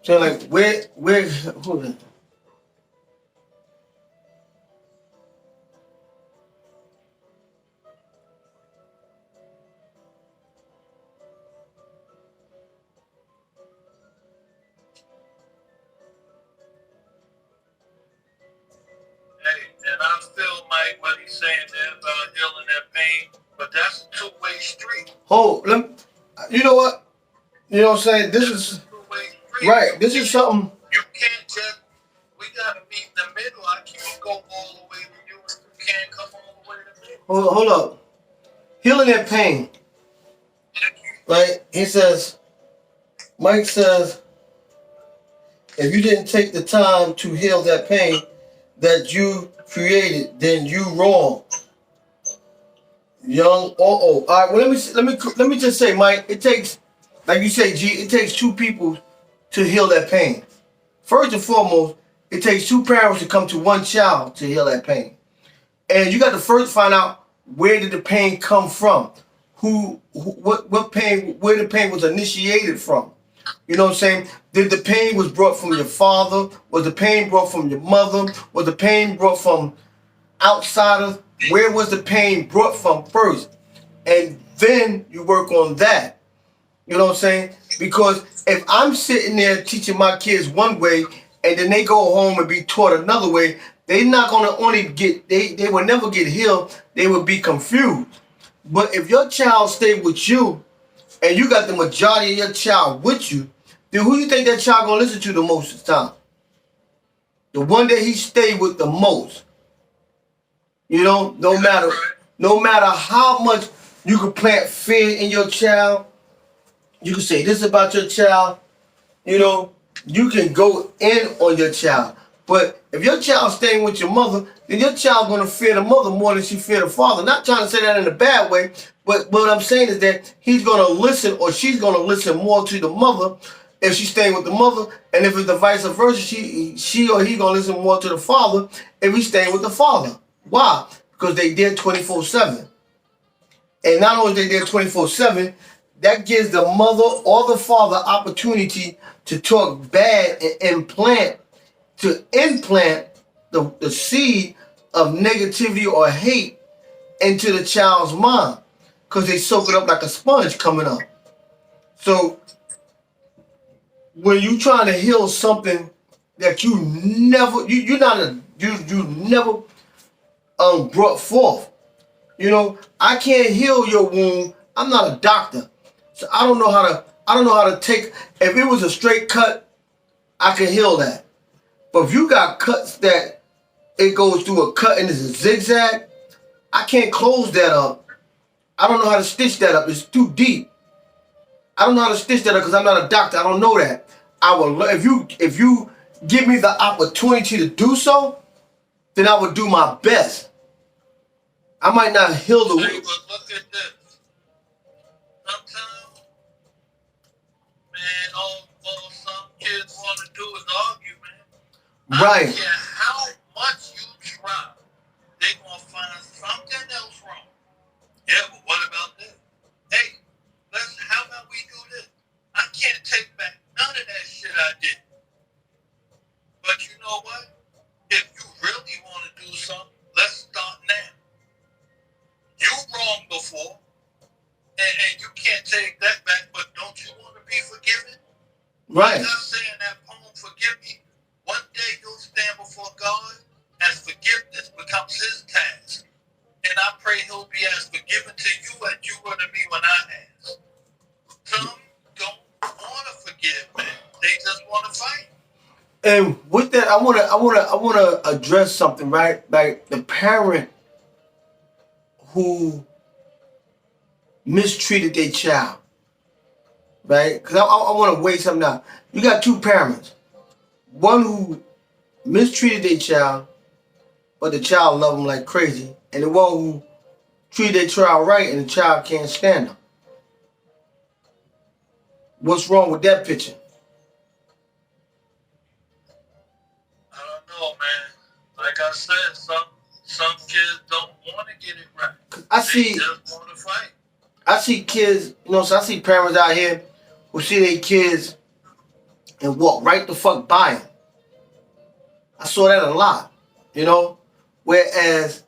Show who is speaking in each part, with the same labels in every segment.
Speaker 1: So like where who
Speaker 2: Hey, and I feel Mike what he's saying there about healing that pain, but that's a two-way street.
Speaker 1: hold you know what? You know what I'm saying? This
Speaker 2: That's a
Speaker 1: is
Speaker 2: two-way street.
Speaker 1: right. This is something.
Speaker 2: You can't just. We gotta meet in the middle. I can't go all the way to you, and you can't come all the way to me.
Speaker 1: Hold up. Healing that pain. Right? He says, Mike says, if you didn't take the time to heal that pain that you created, then you wrong. Young, all right. Well, let me just say, Mike. It takes, like you say, G. It takes two people to heal that pain. First and foremost, it takes two parents to come to one child to heal that pain, and you got to first find out where did the pain come from, what pain, where the pain was initiated from. You know what I'm saying? Did the pain was brought from your father? Was the pain brought from your mother? Was the pain brought from outsiders? Where was the pain brought from first? And then you work on that. You know what I'm saying? Because if I'm sitting there teaching my kids one way and then they go home and be taught another way, they not gonna only get they will never get healed, they will be confused. But if your child stay with you and you got the majority of your child with you, then who you think that child gonna listen to the most of the time? The one that he stay with the most. You know, no matter how much you can plant fear in your child, you can say this about your child, you know, you can go in on your child. But if your child's staying with your mother, then your child's gonna fear the mother more than she fear the father. Not trying to say that in a bad way, but what I'm saying is that he's gonna listen or she's gonna listen more to the mother if she's staying with the mother, and if it's the vice versa, she or he gonna listen more to the father if he's staying with the father. Why? Because they did 24/7. And not only they there 24/7, that gives the mother or the father opportunity to talk bad and implant the seed of negativity or hate into the child's mind. Because they soak it up like a sponge coming up. So when you trying to heal something that you never you never brought forth. You know, I can't heal your wound. I'm not a doctor. So I don't know how to take, if it was a straight cut, I can heal that. But if you got cuts that it goes through a cut and it's a zigzag, I can't close that up. I don't know how to stitch that up. It's too deep. I don't know how to stitch that up because I'm not a doctor. I don't know that. I will if you give me the opportunity to do so, then I would do my best. I might not heal the
Speaker 2: Hey,
Speaker 1: wound.
Speaker 2: but look at this. Sometimes, man, all some kids want to do is argue, man. I don't
Speaker 1: Right.
Speaker 2: care how much you try, they gonna find something else wrong. Yeah, but what about this? Hey, how about we do this? I can't take back none of that shit I did. But you know what? If you really want to do something, let's start now. You wrong before, and you can't take that back, but don't you want to be forgiven?
Speaker 1: Right.
Speaker 2: Like I say in that poem, forgive me. One day you'll stand before God as forgiveness becomes his task. And I pray he'll be as forgiving to you as you were to me when I asked. Some don't want to forgive, man. They just want to fight.
Speaker 1: And with that, I wanna address something, right? Like the parent who mistreated their child, right? Because I want to weigh something out. You got two parents, one who mistreated their child, but the child loved them like crazy, and the one who treated their child right, and the child can't stand them. What's wrong with that picture?
Speaker 2: I don't know, man. Like I said, some kids don't want to get it right.
Speaker 1: I
Speaker 2: They
Speaker 1: see,
Speaker 2: just want to fight.
Speaker 1: I see kids, so I see parents out here who see their kids and walk right the fuck by him. I saw that a lot, you know. Whereas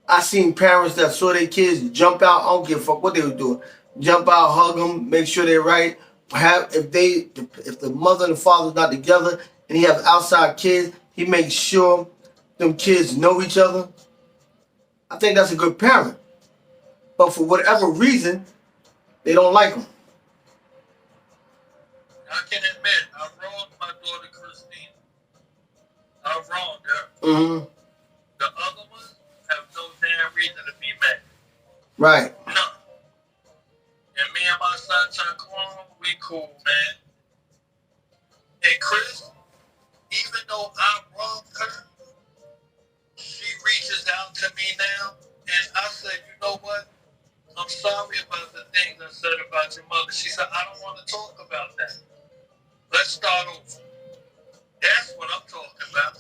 Speaker 1: I seen parents that saw their kids jump out. I don't give a fuck what they were doing. Jump out, hug them, make sure they're right. If the mother and the father's not together and he have outside kids, he makes sure them kids know each other. I think that's a good parent. But for whatever reason, they don't like him.
Speaker 2: I can admit, I wronged my daughter Christine. I wronged her.
Speaker 1: Mm-hmm.
Speaker 2: The other ones have no damn reason to be mad.
Speaker 1: Right.
Speaker 2: None. And me and my son Taquan, we cool, man. And Chris, even though I wronged her, she reaches out to me now, and I said, you know what? I'm sorry about the things I said about your mother. She said, I don't want to talk about that. Let's start over. That's what I'm talking about.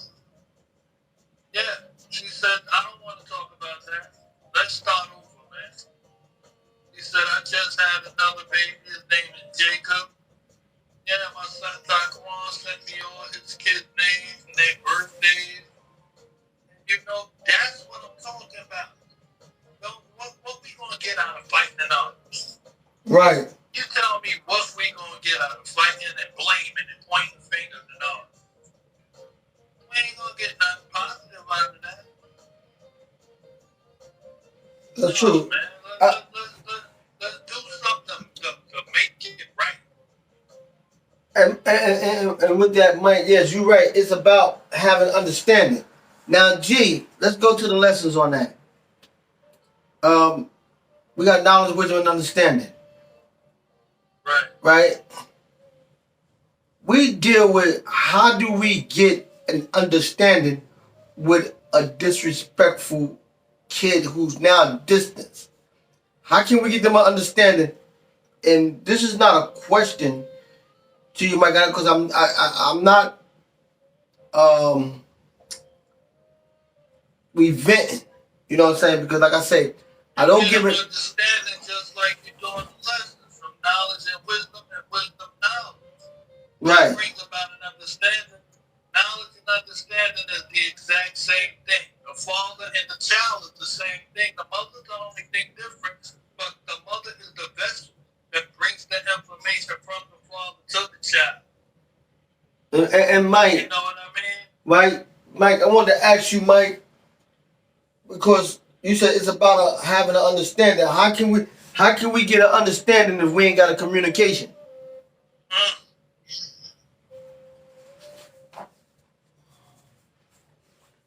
Speaker 2: Yeah, she said, I don't want to talk about that. Let's start over, man. He said, I just had another baby. His name is Jacob. Yeah, my son Taquan sent me all his kids' names and their birthdays. You know, that's what I'm talking about. What we gonna get out of fighting and others?
Speaker 1: Right.
Speaker 2: You tell me what we gonna get out of fighting and blaming and pointing fingers and all. We ain't gonna get nothing positive out of that.
Speaker 1: That's true.
Speaker 2: Man. Let's do something to make it right.
Speaker 1: And with that, Mike, yes, you're right. It's about having understanding. Now, G, let's go to the lessons on that. We got knowledge, wisdom, and understanding.
Speaker 2: Right.
Speaker 1: Right? We deal with how do we get an understanding with a disrespectful kid who's now distant. How can we get them an understanding? And this is not a question to you, my guy, because I'm not reventing. You know what I'm saying? Because like I say, I don't give it
Speaker 2: understanding just like you're doing the lessons from knowledge and wisdom knowledge.
Speaker 1: Right.
Speaker 2: That brings about an understanding. Knowledge and understanding is the exact same thing. The father and the child is the same thing. The mother's the only thing different, but the mother is the vessel that brings the information from the father to the child.
Speaker 1: And Mike,
Speaker 2: you know what I mean?
Speaker 1: Mike, I wanted to ask you, Mike, because you said it's about having an understanding. How can we get an understanding if we ain't got a communication?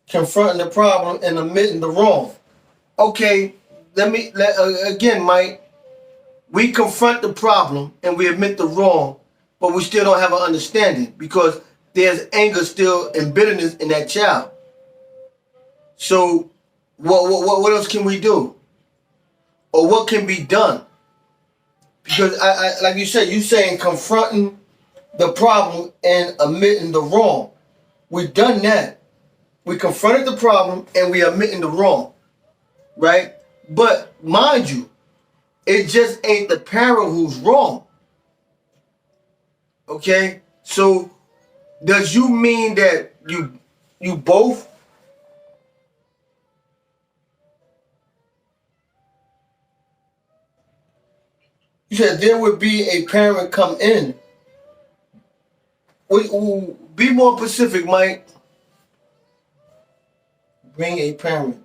Speaker 1: Confronting the problem and admitting the wrong. Okay, again, Mike. We confront the problem and we admit the wrong, but we still don't have an understanding because there's anger still and bitterness in that child. So, what else can we do? Or what can be done? Because I like you said, you saying confronting the problem and admitting the wrong. We've done that. We confronted the problem and we admitting the wrong, right? But mind you, it just ain't the parent who's wrong. Okay? So does you mean that you both you said there would be a parent come in. Be more specific, Mike. Bring a parent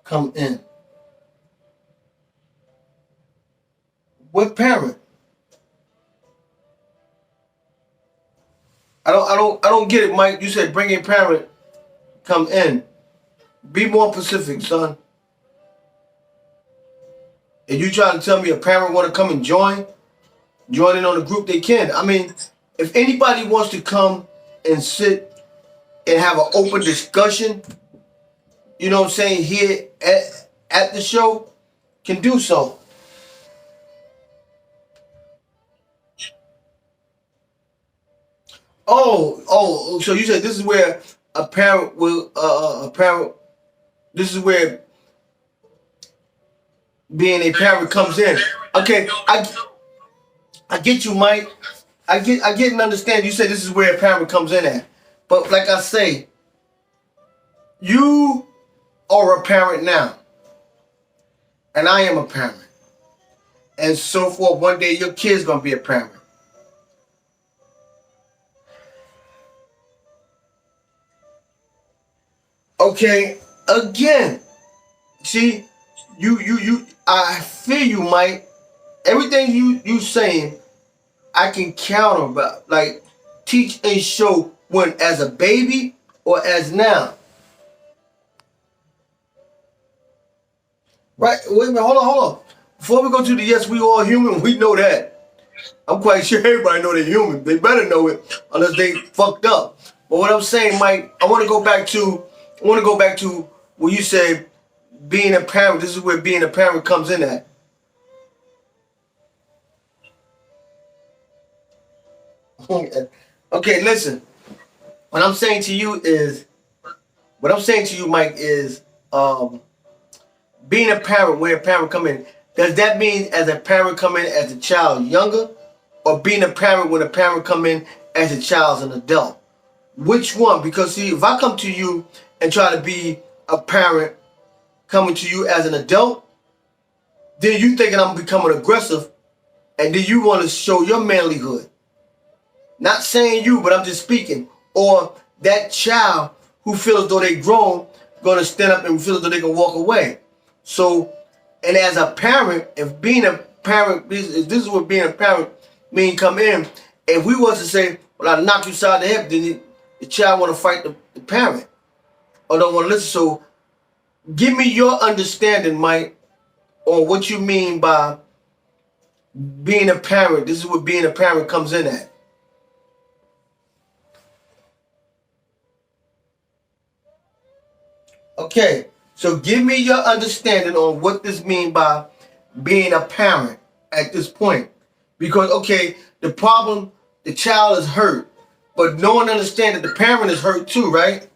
Speaker 1: come in. What parent? I don't get it, Mike. You said bring a parent come in. Be more specific, son. And you trying to tell me a parent want to come and join in on the group, they can. I mean, if anybody wants to come and sit and have an open discussion, you know what I'm saying, here at the show, can do so. Oh, so you said this is where a parent will, this is where being a parent comes in. Okay, I get you, Mike. I get and understand. You say this is where a parent comes in at, but like I say, you are a parent now, and I am a parent, and so forth. One day your kid's gonna be a parent. Okay, again, see, I feel you, Mike. Everything you saying, I can counter, but like teach and show when as a baby or as now. Right? Wait a minute, hold on. Before we go to the yes, we all human, we know that. I'm quite sure everybody know they're human. They better know it unless they fucked up. But what I'm saying, Mike, I want to go back to where you said being a parent. This is where being a parent comes in at. Okay, listen. What I'm saying to you is, what I'm saying to you, Mike, is being a parent, where a parent come in. Does that mean as a parent come in as a child younger, or being a parent when a parent come in as a child as an adult? Which one? Because see, if I come to you and try to be a parent coming to you as an adult, then you thinking I'm becoming aggressive, and then you want to show your manlyhood. Not saying you, but I'm just speaking. Or that child who feels as though they grown, gonna stand up and feel as though they can walk away. So, and as a parent, if being a parent, if this is what being a parent mean come in, if we was to say, well, I knock you side the hip, then the child want to fight the parent or don't want to listen. So, give me your understanding, Mike, on what you mean by being a parent. This is what being a parent comes in at. Okay, so give me your understanding on what this mean by being a parent at this point. Because okay, the problem, the child is hurt, but no one understands that the parent is hurt too, right?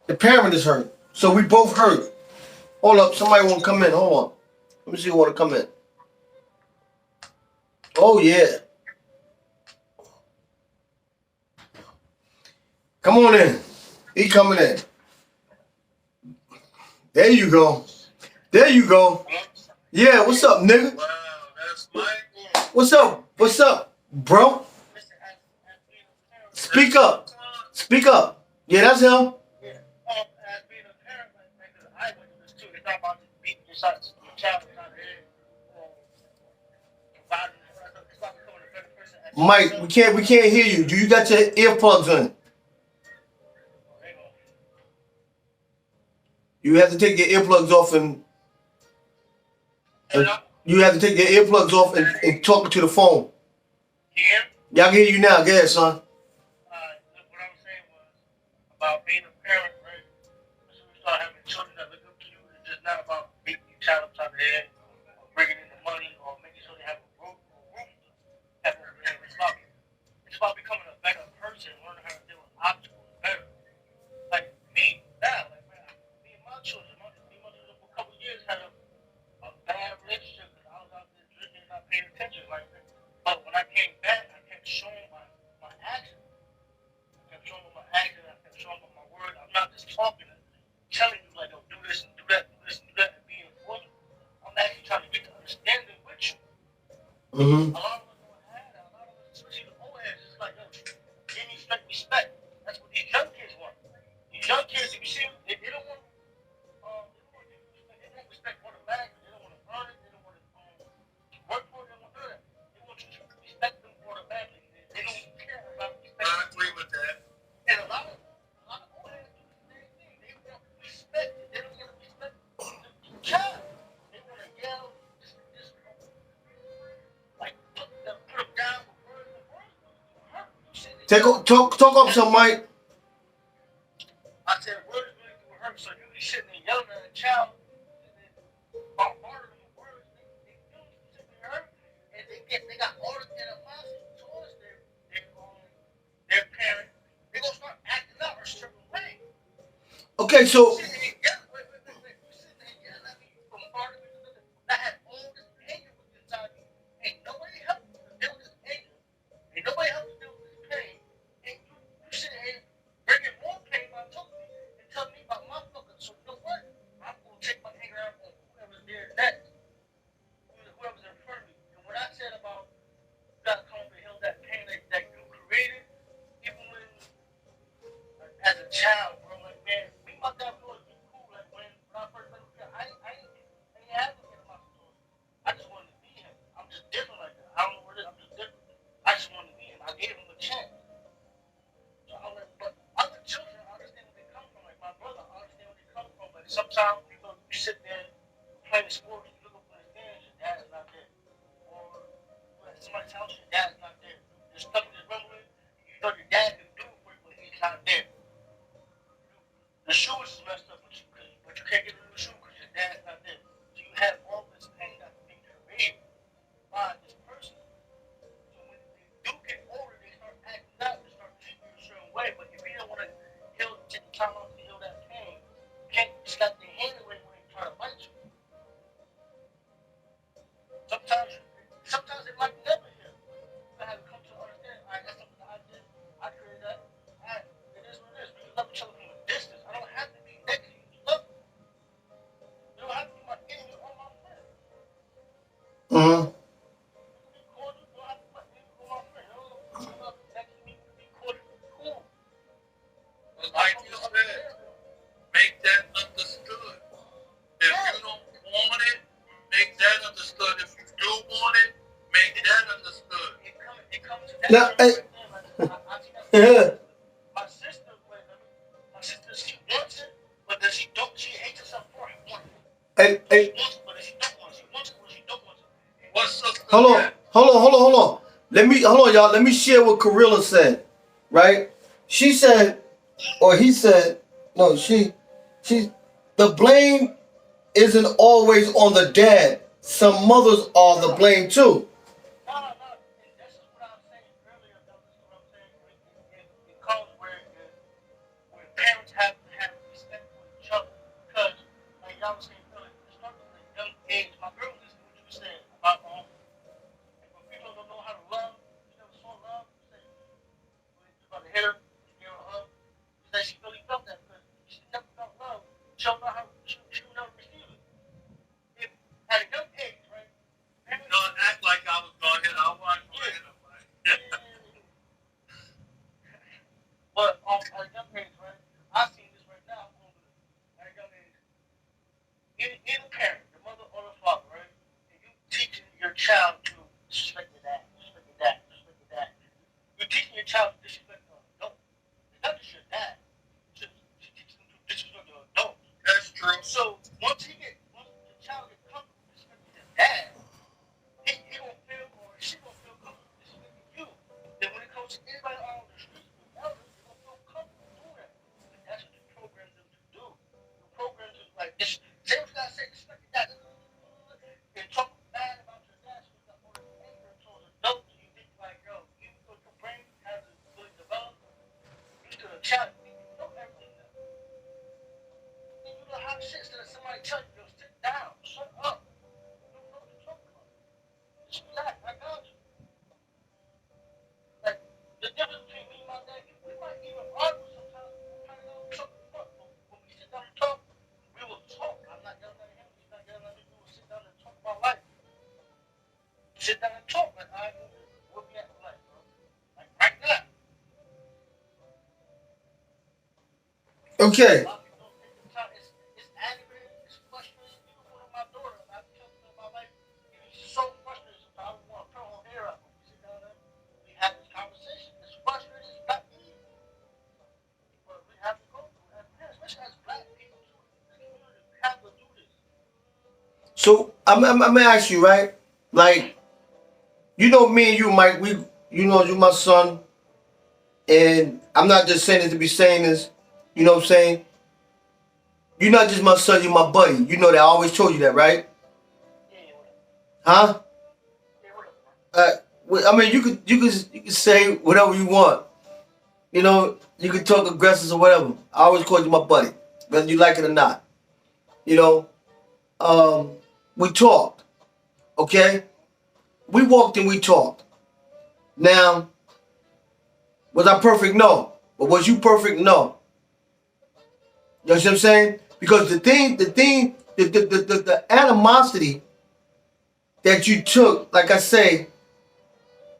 Speaker 1: The parent is hurt. So we both hurt. Hold up, somebody wanna come in. Hold on. Let me see who wanna come in. Oh yeah. Come on in. He coming in. There you go. There you go. Yeah, what's up, nigga?
Speaker 2: Wow, that's Michael.
Speaker 1: What's up? What's up, bro? Speak up. Speak up. Yeah, that's him.
Speaker 2: As being a parent, like I went through this too. It's not about just beating your child inside the head. It's about becoming a better person.
Speaker 1: Mike, we can't hear you. Do you got your earplugs in? You have to take your earplugs off and you have to take your earplugs off and talk to the phone.
Speaker 2: Here?
Speaker 1: Y'all can hear you now. Go ahead, son.
Speaker 2: What I was saying was about being a parent, right? As soon as you start having children that look up to you, it's just not about beating your child upside the head, or bringing in the money, or making sure they have a roof have over their head. It's about becoming a better person, learning how to deal with obstacles better. Like me, now, like man, me and my children, for a couple of years had a bad relationship because I was out there drinking and not paying attention. Like, but when I came back, I kept showing my actions. I kept showing my actions. I kept showing my words. I'm not just talking and telling you like, oh, do this and do that, do this and do that, and being important. I'm actually trying to get to understanding with you.
Speaker 1: Mm-hmm.
Speaker 2: A lot of us don't have that. A lot of us, especially the old heads, it's like, yo, give me straight respect. That's what these young kids want. These young kids, if you see them, they don't want. They don't respect automatically. They don't want to earn it. They don't want to work for it. They don't want to do that. They want you to respect them automatically. They don't care about respect. I agree with that. And a lot of old heads do the same thing. They want respect. They don't want to respect the child. They want to yell, just like put them down with words and words.
Speaker 1: Talk up some, Mike.
Speaker 2: I said words really do hurt. So you be sitting there yelling at a child. Bombarding them with words, they feel specifically hurt, and they got all this animosity towards their parent. They gonna start acting out a certain way.
Speaker 1: Okay, so
Speaker 2: You sitting there yelling at me, bombarding me with I had all this anger with inside me. Ain't nobody helped me to deal with this anger.
Speaker 1: Now, hey, yeah.
Speaker 2: My sister, my sister, she wants it, but then she don't. She hates herself for it.
Speaker 1: Hey,
Speaker 2: She
Speaker 1: hey,
Speaker 2: wants it, but then she don't want it. She wants it, but she don't want it. What sister?
Speaker 1: hold on. Hold on, y'all. Let me share what Karilla said. Right? She said, or he said, no, the blame isn't always on the dad. Some mothers are the blame too.
Speaker 2: No, no, this is what I was saying earlier. Though, this is what I'm saying. It comes where parents have to have respect for each other. Because, like y'all was saying earlier, it starts at a young age. My girl listened to what you said about when people don't know how to love, you never saw love, you say, you about to hit her, you give her a hug. She said she really felt that because she never felt love. She don't know how, she will never receive it. If, at a young age, right? Parents, don't act like I was going to hit her. I wasn't going to hit her. But at a young age, right? I see this right now. At a young age, either parent, the mother or the father, right? If you teaching your child to disrespect your dad, disrespect your dad, disrespect your dad, you're teaching your child to disrespect the adult. It's not just your dad. You're teaching them to disrespect the adult. That's true. So once the child gets comfortable disrespecting his dad, he gonna feel or she gonna feel comfortable disrespecting you. Then when it comes to anybody out on the streets with elders, they're gonna feel comfortable doing that. And that's what you program them to do. You program them like this. Say what you gotta say, respect your dad. And talk bad about your dad so you got all this anger towards adults. And you think like, yo, even though your brain hasn't really developed, you still a child. You know everything now. And you know how shit instead of somebody telling you, yo, sit down, shut up. You don't know what you're talking about. Just relax, I got you. Like, the difference between me and my dad, we might even argue sometimes, depending on what but when we sit down and talk, we will talk. I'm not yelling at him, he's not yelling at me, we will sit down and talk about life. Sit down and talk, like, I where we at in life, bro? Like, right now.
Speaker 1: Okay.
Speaker 2: A lot of people don't take the time, it's aggravating, it's frustrating, even one of my daughter, I be telling her about life, she's so frustrated sometimes, I want to turn her hair up. When we sit down there, we have this conversation, it's frustrating, it's not easy. But we have to go through it, especially as black people too, in the community, we have to do this.
Speaker 1: So I'm gonna ask you, right? Like, you know me and you, Mike, you know you my son, and I'm not just saying it to be saying this, you know what I'm saying? You're not just my son, you're my buddy. You know that I always told you that, right?
Speaker 2: Yeah,
Speaker 1: Huh?
Speaker 2: whatever.
Speaker 1: I mean, you could say whatever you want. You know, you could talk aggressive or whatever. I always called you my buddy, whether you like it or not. You know, we talked, okay? We walked and we talked. Now, was I perfect? No. But was you perfect? No. You know what I'm saying? Because the animosity that you took, like I say,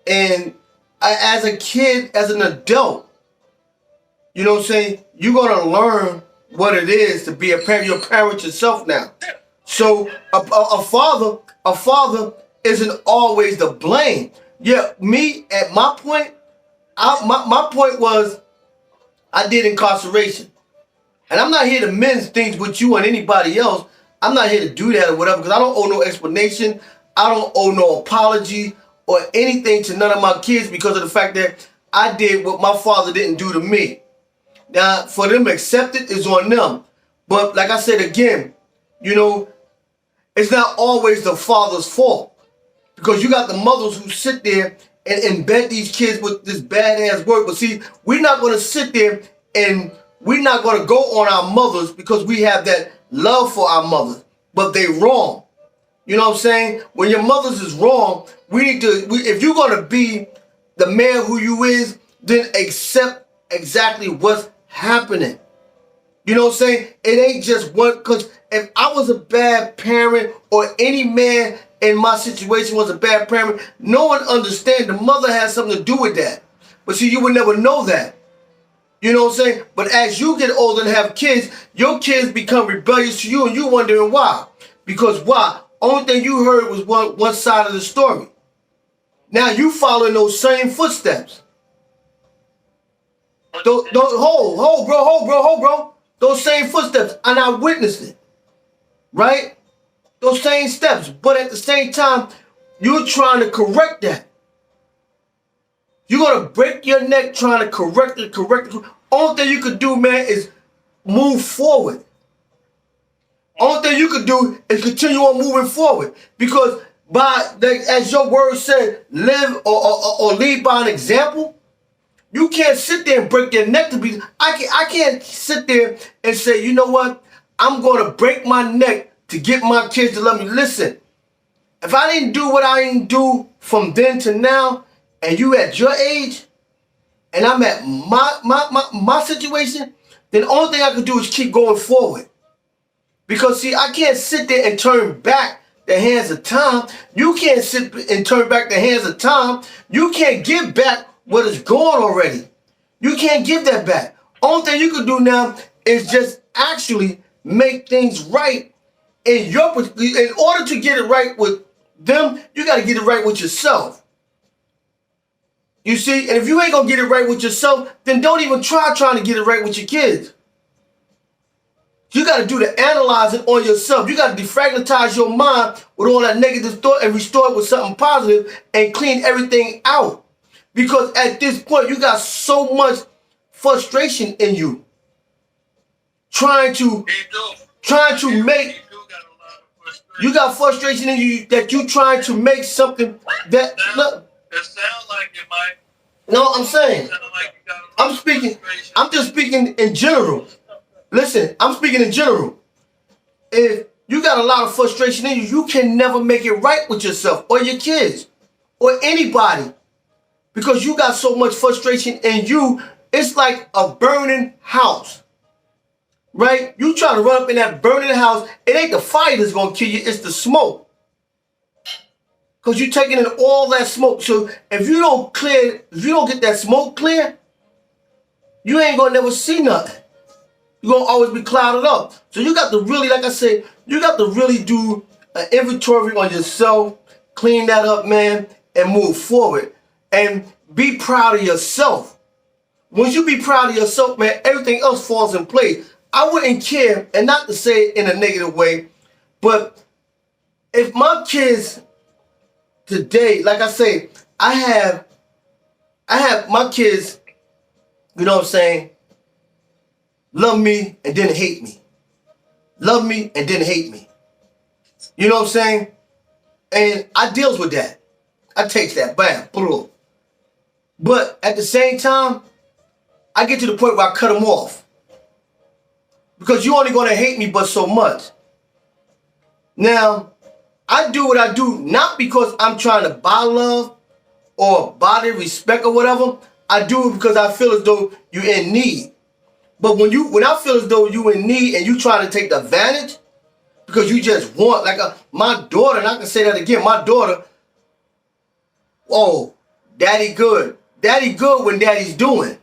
Speaker 1: and as a kid, as an adult, you know what I'm saying? You're gonna learn what it is to be a parent. You're a parent yourself now. So a father isn't always the blame. Yeah, me at my point, my point was I did incarceration. And I'm not here to mince things with you and anybody else. I'm not here to do that or whatever because I don't owe no explanation. I don't owe no apology or anything to none of my kids because of the fact that I did what my father didn't do to me. Now, for them to accept it is on them. But like I said again, you know, it's not always the father's fault. Because you got the mothers who sit there and embed these kids with this badass word. But see, we're not going to sit there and we're not going to go on our mothers because we have that love for our mothers. But they wrong. You know what I'm saying? When your mothers is wrong, if you're going to be the man who you is, then accept exactly what's happening. You know what I'm saying? It ain't just one, because if I was a bad parent or any man in my situation was a bad parent, no one understands. The mother has something to do with that. But see, you would never know that. You know what I'm saying? But as you get older and have kids, your kids become rebellious to you and you wondering why. Because why? Only thing you heard was one side of the story. Now you following those same footsteps.
Speaker 2: But
Speaker 1: Those, hold, bro. Those same footsteps, and I witnessed it, right? Those same steps, but at the same time, you're trying to correct that. You're gonna break your neck trying to correct it. Only thing you could do, man, is move forward. Only thing you could do is continue on moving forward, because as your word said, live or lead by an example. You can't sit there and break your neck to be. I can't sit there and say, you know what? I'm gonna break my neck to get my kids to love me. Listen, if I didn't do what I didn't do from then to now, and you at your age, and I'm at my situation, then the only thing I can do is keep going forward. Because see, I can't sit there and turn back the hands of time. You can't sit and turn back the hands of time. You can't give back what is gone already. You can't give that back. Only thing you can do now is just actually make things right in order to get it right with them, you got to get it right with yourself. You see, and if you ain't gonna get it right with yourself, then don't even trying to get it right with your kids. You got to do the analyzing on yourself. You got to defragmentize your mind with all that negative thought and restore it with something positive and clean everything out. Because at this point, you got so much frustration in you. Trying to make. You got frustration in you that you trying to make something that. Look,
Speaker 2: it sounds like it might.
Speaker 1: No, I'm saying.
Speaker 2: Like
Speaker 1: I'm just speaking in general. Listen, I'm speaking in general. If you got a lot of frustration in you, you can never make it right with yourself or your kids or anybody, because you got so much frustration in you. It's like a burning house, right? You try to run up in that burning house. It ain't the fire that's gonna kill you. It's the smoke, because you're taking in all that smoke. So if you don't get that smoke clear, you ain't gonna never see nothing. You're gonna always be clouded up. So you got to really, like I said, you got to really do an inventory on yourself, clean that up, man, and move forward. And be proud of yourself. Once you be proud of yourself, man, everything else falls in place. I wouldn't care, and not to say it in a negative way, but if my kids today, like I say, I have my kids, you know what I'm saying, love me and then hate me. Love me and then hate me. You know what I'm saying? And I deals with that. I takes that, bam, boom. But at the same time, I get to the point where I cut them off. Because you're only going to hate me but so much. Now, I do what I do not because I'm trying to buy love or buy their respect or whatever. I do it because I feel as though you're in need. But when I feel as though you in need and you trying to take advantage because you just want, like my daughter, and I can say that again, my daughter, oh, daddy good. Daddy good when daddy's doing.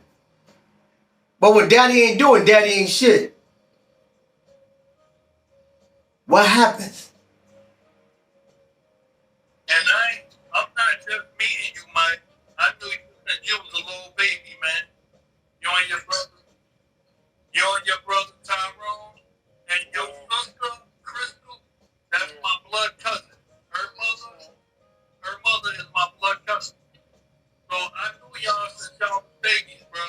Speaker 1: But when daddy ain't doing, daddy ain't shit. What happens?
Speaker 2: And I'm not just meeting you, Mike. I knew you since you was a little baby, man. You and your brother Tyrone, and your sister Crystal. That's my blood cousin. Her mother is my blood cousin. So I knew y'all since y'all was babies, bro.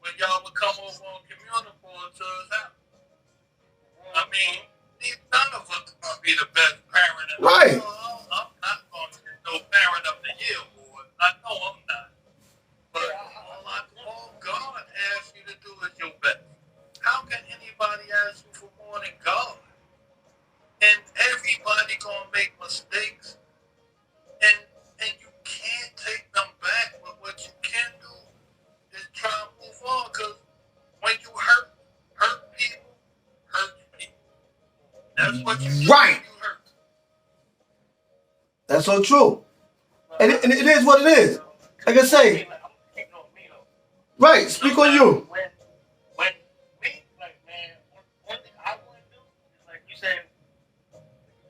Speaker 2: When y'all would come over on communal board to us out. I mean, none of us gonna be the best parent in the
Speaker 1: Right.
Speaker 2: world. I'm not gonna get no parent of the year, boy. I know I'm not. But all God asks you to do is your best. How can anybody ask you for more than God? And everybody gonna make mistakes, and you can't take them back. But what you can do is try and move on. Cause when you hurt people, hurt people. That's what you do.
Speaker 1: Right.
Speaker 2: You hurt.
Speaker 1: That's so true. And it is what it is. Like I say, right, speak on you.
Speaker 2: When me, like, man, one thing I wouldn't do is, like you said,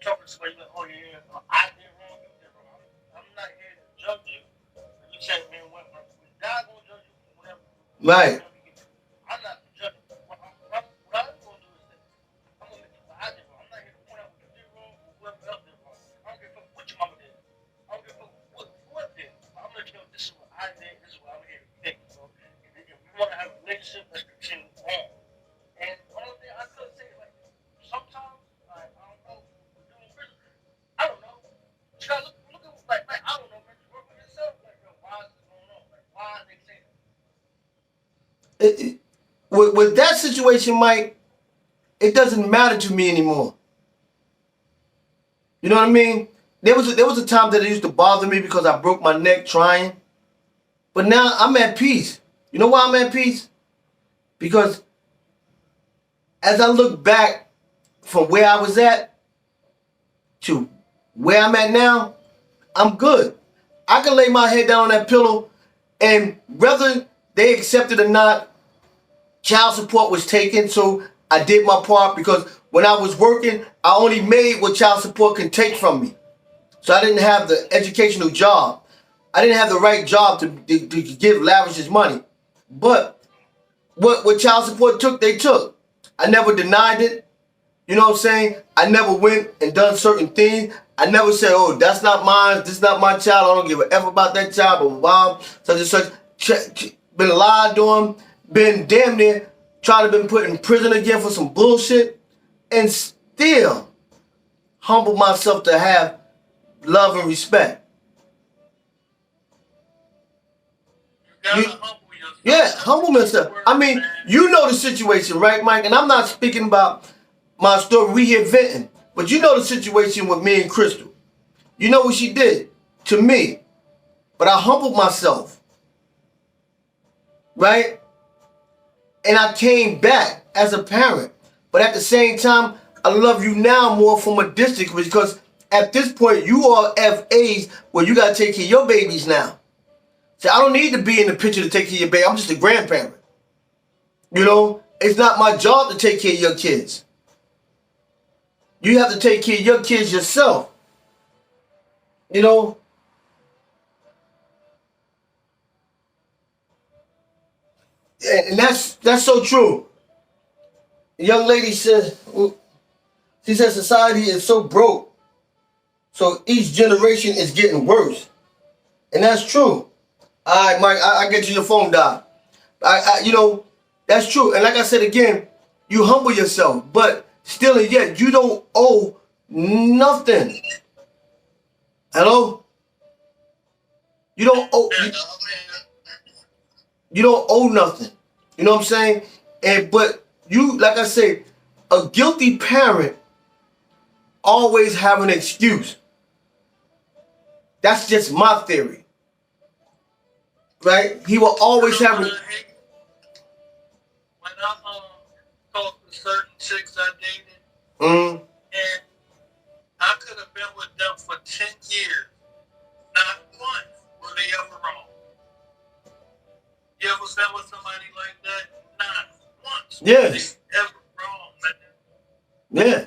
Speaker 2: talking to somebody, like, oh yeah, I did wrong, you did wrong. I'm not here to judge
Speaker 1: Right.
Speaker 2: I'm not judging. What I'm going to do is that I'm going to mention what I did wrong. I'm not here to point out what you did wrong or whoever else did wrong. I don't give a fuck what your mama did. I don't give a fuck what did. I'm going to let you know this is what I did. This is what I'm here to fix. So if you want to have a relationship, let's continue on. And one other thing I could say, like, sometimes, like, I don't know, I don't know. You gotta look at, like, I don't know, man. You work with yourself, like, yo, why is this going on? Like, why are they saying
Speaker 1: With that situation, Mike, it doesn't matter to me anymore. You know what I mean? There was a time that it used to bother me because I broke my neck trying. But now I'm at peace. You know why I'm at peace? Because as I look back from where I was at to where I'm at now, I'm good. I can lay my head down on that pillow, and whether they accept it or not, child support was taken, so I did my part because when I was working, I only made what child support can take from me. So I didn't have the educational job. I didn't have the right job to give lavish his money. But what child support took, they took. I never denied it. You know what I'm saying? I never went and done certain things. I never said, oh, that's not mine. This is not my child. I don't give a F about that child. But mom, such and such. Been lied on. Been damn near trying to been put in prison again for some bullshit. And still humble myself to have love and respect.
Speaker 2: you gotta humble yourself?
Speaker 1: Yeah, humble myself. I mean, you know the situation, right, Mike? And I'm not speaking about my story. We here venting. But you know the situation with me and Crystal. You know what she did to me. But I humbled myself. Right? And I came back as a parent. But at the same time, I love you now more from a distance because at this point, you are of age where you got to take care of your babies now. See, I don't need to be in the picture to take care of your baby. I'm just a grandparent. You know, it's not my job to take care of your kids. You have to take care of your kids yourself. You know? And that's so true. The young lady said, she said society is so broke. So each generation is getting worse. And that's true. All right, Mike, I get you, your phone died. You know, that's true. And like I said again, you humble yourself. But still and yet, you don't owe nothing. Hello? You don't owe you don't owe nothing. You know what I'm saying? And but you, like I say, a guilty parent always have an excuse. That's just my theory. Right? He will always have
Speaker 2: When I talked to certain chicks I dated, and I could have been with them for 10 years. Not once were they ever wrong. You ever been with somebody like that? Not once.
Speaker 1: Yes.
Speaker 2: They ever wrong, man.
Speaker 1: Yeah.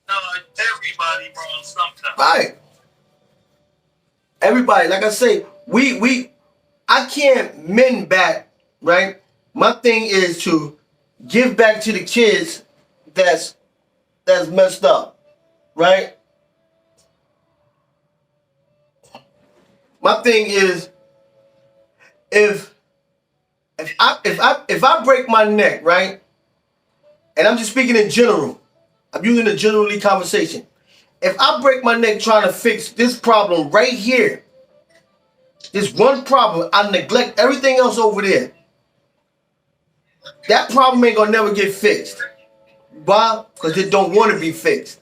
Speaker 2: No, everybody wrong sometimes.
Speaker 1: Right. Everybody, like I say, I can't mend back, right? My thing is to give back to the kids that's messed up, right? My thing is if I break my neck, right? And I'm just speaking in general. I'm using a generally conversation. If I break my neck trying to fix this problem right here, this one problem, I neglect everything else over there. That problem ain't gonna never get fixed. Why? Because it don't want to be fixed.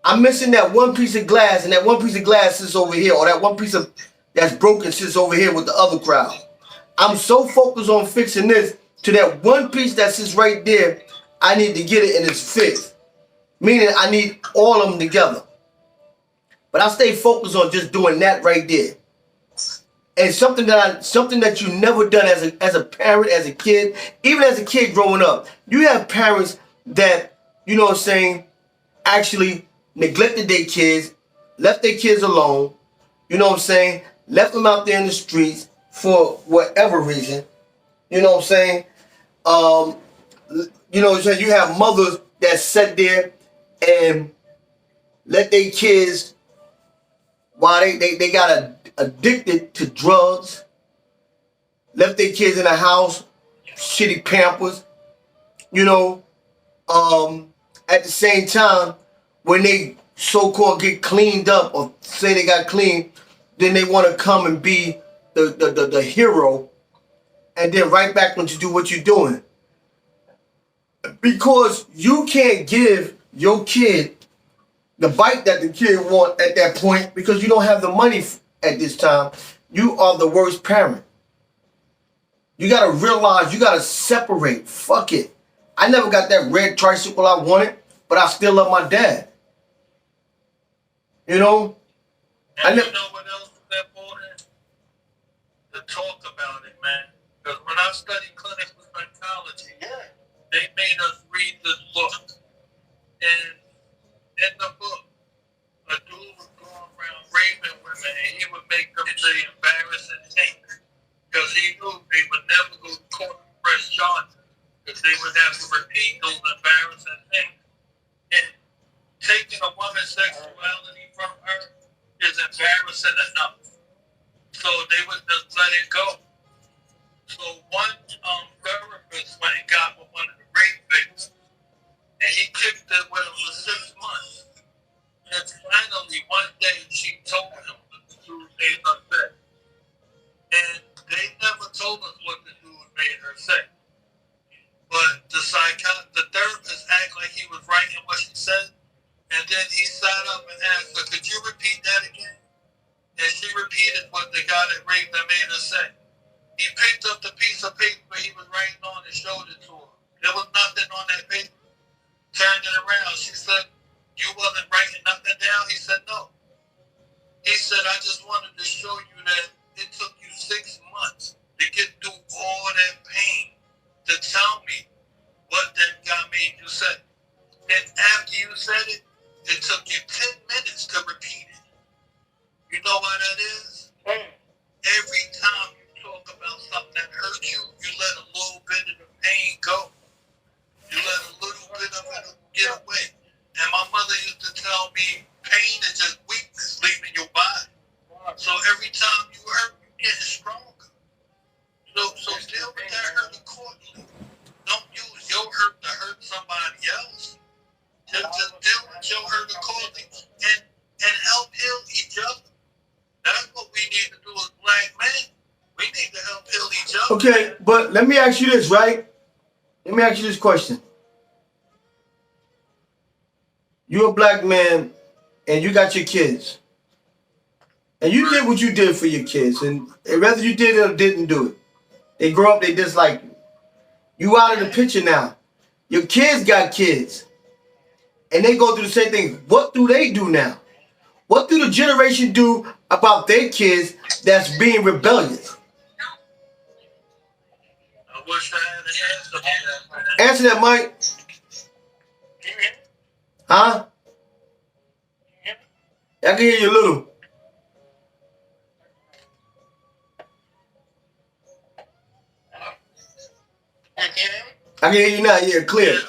Speaker 1: I'm missing that one piece of glass, and that one piece of glass sits over here, or that one piece of that's broken sits over here with the other crowd. I'm so focused on fixing this to that one piece that sits right there. I need to get it and it's fixed. Meaning I need all of them together. But I stay focused on just doing that right there. And something that you never done as a parent, as a kid, even as a kid growing up. You have parents that, you know what I'm saying, actually neglected their kids, left their kids alone, you know what I'm saying, left them out there in the streets, for whatever reason. You know what I'm saying? Um, you know, so you have mothers that sit there and let their kids, while they got addicted to drugs, left their kids in the house, shitty Pampers, you know, at the same time, when they so-called get cleaned up or say they got clean, then they want to come and be the hero, and then right back when you do what you're doing. Because you can't give your kid the bite that the kid want at that point because you don't have the money at this time. You are the worst parent. You gotta realize, you gotta separate. Fuck it. I never got that red tricycle I wanted, but I still love my dad. You know?
Speaker 2: And you know what else is important? To talk about it, man. Because when I studied clinical psychology, they made us read this book. And in the book, a dude was going around raping women, and he would make them say embarrassing things. Because he knew they would never go to court and press charges. Because they would have to repeat those embarrassing things. And taking a woman's sexuality from her is embarrassing enough. So they would just let it go. So one therapist went and got with one of the rape victims, and he kicked it with him for 6 months. And finally, one day, she told him that the dude made her sick. And they never told us what the dude made her say. But the therapist acted like he was writing what she said. And then he sat up and asked her, could you repeat that again? And she repeated what the guy that raped her made her say. He picked up the piece of paper he was writing on and showed it to her. There was nothing on that paper. Turned it around. She said, you wasn't writing nothing down? He said, no. He said, I just wanted to show you that it took you 6 months to get through all that pain to tell me what that guy made you say. And after you said it, it took you 10 minutes to repeat it. You know why that is? Every time you talk about something that hurt you, you let a little bit of the pain go. You let a little bit of it get away. And my mother used to tell me, pain is just weakness leaving your body. So every time you hurt, you're getting stronger. So deal with that hurt accordingly. Don't use your hurt to hurt somebody else. Just deal with your hurt accordingly and help heal each other. That's what we need to do as black men. We need to help heal each other.
Speaker 1: Okay, but let me ask you this, right? Let me ask you this question. You're a black man and you got your kids. And you did what you did for your kids. And whether you did it or didn't do it, they grow up, they dislike you. You out of the picture now. Your kids got kids. And they go through the same thing. What do they do now? What do the generation do about their kids that's being rebellious?
Speaker 2: I wish I had an answer for that, man.
Speaker 1: Answer that, Mike. Huh? I can hear you a little. I can hear you now. Yeah, clear.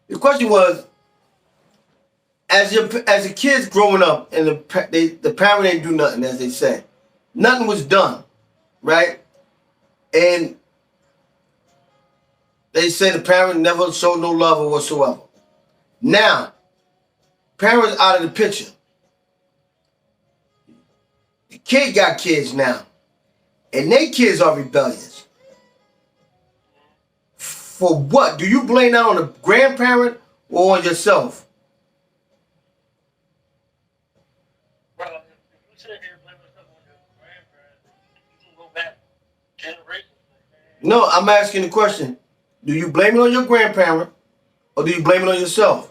Speaker 1: The question was, as the kids growing up and the parent ain't do nothing, as they say, nothing was done, right? And they say the parent never showed no love or whatsoever. Now, parents out of the picture. The kid got kids now, and they kids are rebellious. For what? Do you blame that on the grandparent or on yourself?
Speaker 3: Well, if you sit here blaming stuff on your grandparents, you can go back generations.
Speaker 1: No, I'm asking the question. Do you blame it on your grandparent or do you blame it on yourself?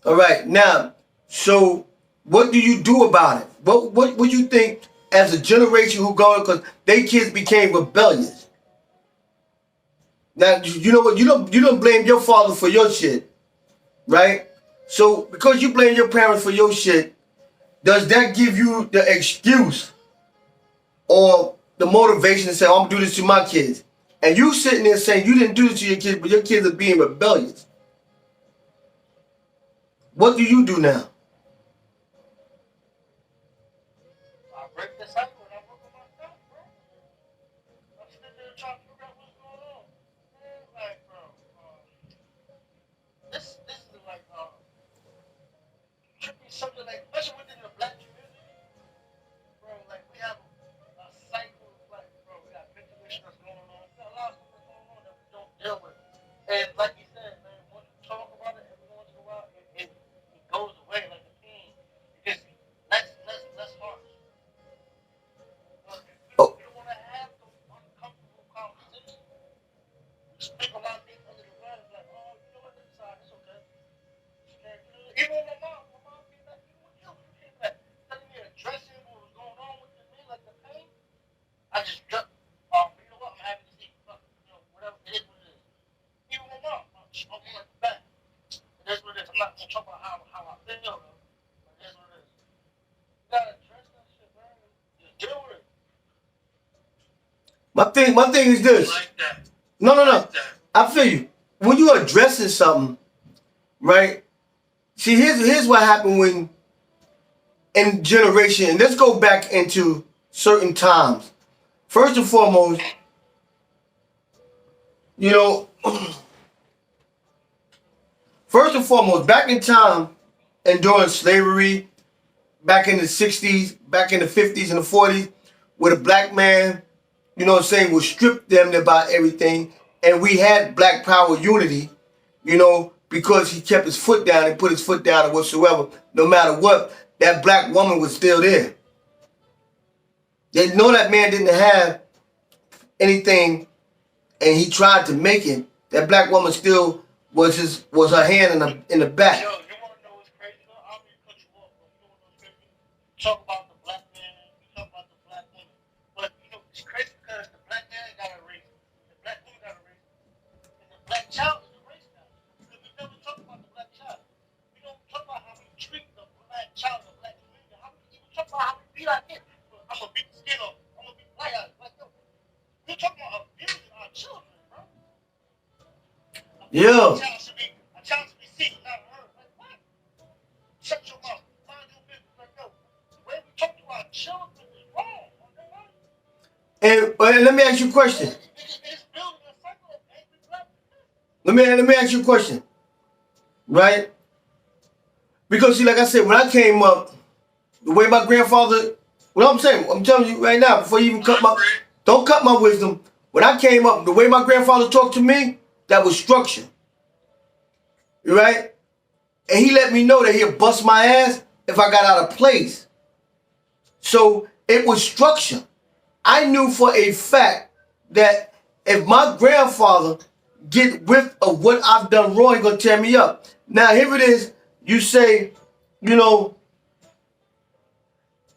Speaker 1: All right, now, so what do you do about it? What would you think as a generation who going, because they kids became rebellious? Now, you know what? You don't blame your father for your shit, right? So because you blame your parents for your shit, does that give you the excuse or the motivation to say, oh, I'm gonna do this to my kids? And you sitting there saying you didn't do this to your kids, but your kids are being rebellious. What do you do now?
Speaker 3: I break the cycle and I work on myself, bro. I'm sitting there trying to figure out what's going on. Man, like, bro, this is like, should be something like, especially within the black community, bro. Like, we have a cycle of like, bro, we got mental issues that's going on. We got a lot of stuff that's going on that we don't deal with. And like you said, man, once you talk about it every once in a while, it goes away like a pain. It gets less harsh. But if
Speaker 1: Oh,
Speaker 3: you don't want to have those uncomfortable conversations, you speak a lot of things under the rug. Like, oh, you know what, this side, it's okay. It's okay. Even with my mom came back, even with you came back, telling me addressing what was going on with me, like the pain. I just jumped. You know what, I'm having to see. Fuck, you know, whatever it is, what it is. Even with mom, I'm like the back. It is what it is. I'm not gonna talk about how I feel, though. But it is what it is. You gotta address that shit, man. Just deal with it.
Speaker 1: my thing is this.
Speaker 2: Like that.
Speaker 1: No.
Speaker 2: Like that.
Speaker 1: I feel you. When you addressing something, right? See, here's what happened when in generation, and let's go back into certain times. First and foremost, you know, back in time and during slavery, back in the 60s, back in the 50s and the 40s, where the black man, you know what I'm saying, was stripped them about everything. And we had black power unity, you know, because he kept his foot down and put his foot down or whatsoever. No matter what, that black woman was still there. They know that man didn't have anything and he tried to make it. That black woman still was her hand in the back.
Speaker 3: Yo, you wanna know what's crazy though? I don't mean to cut you off, but you know what's crazy? You talk about the black man, you talk about the black woman. But you know, it's crazy because the black man got a race, the black woman got a race, and the black child is a race now. Because we never talk about the black child. We don't talk about how we treat the black child, the black community. How we even talk about how we beat our kids. I'm gonna beat the skin off. I'm gonna beat the light out. Like, yo, we're talking about abusing our children, bro.
Speaker 1: Yeah.
Speaker 3: A child should be seen, not heard. Like, what? Shut your mouth. Mind your business. Like, yo, the way we talk to our children is wrong.
Speaker 1: And let me ask you a question.
Speaker 3: It's building a cycle of angry black men.
Speaker 1: Let me ask you a question. Right? Because see, like I said, when I came up, the way my grandfather, what I'm saying, I'm telling you right now, before you even don't cut my wisdom. When I came up, the way my grandfather talked to me, that was structure. Right? And he let me know that he'd bust my ass if I got out of place. So it was structure. I knew for a fact that if my grandfather get whiff of what I've done wrong, he's gonna tear me up. Now here it is, you say, you know,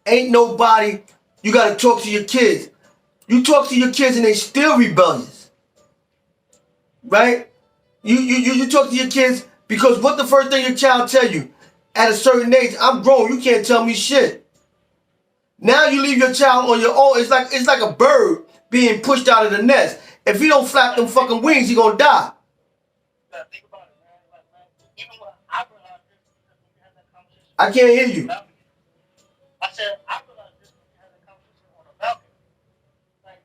Speaker 1: ain't nobody, you gotta talk to your kids. You talk to your kids and they still rebellious. Right? You talk to your kids because what the first thing your child tell you? At a certain age, I'm grown, you can't tell me shit. Now you leave your child on your own. It's like a bird being pushed out of the nest. If he don't flap them fucking wings, he gonna die.
Speaker 3: You gotta think about it, man. Like, man, even when I realized this, because when we had that conversation.
Speaker 1: I can't hear you.
Speaker 3: I said, I realized this when we had that conversation on a balcony. Like,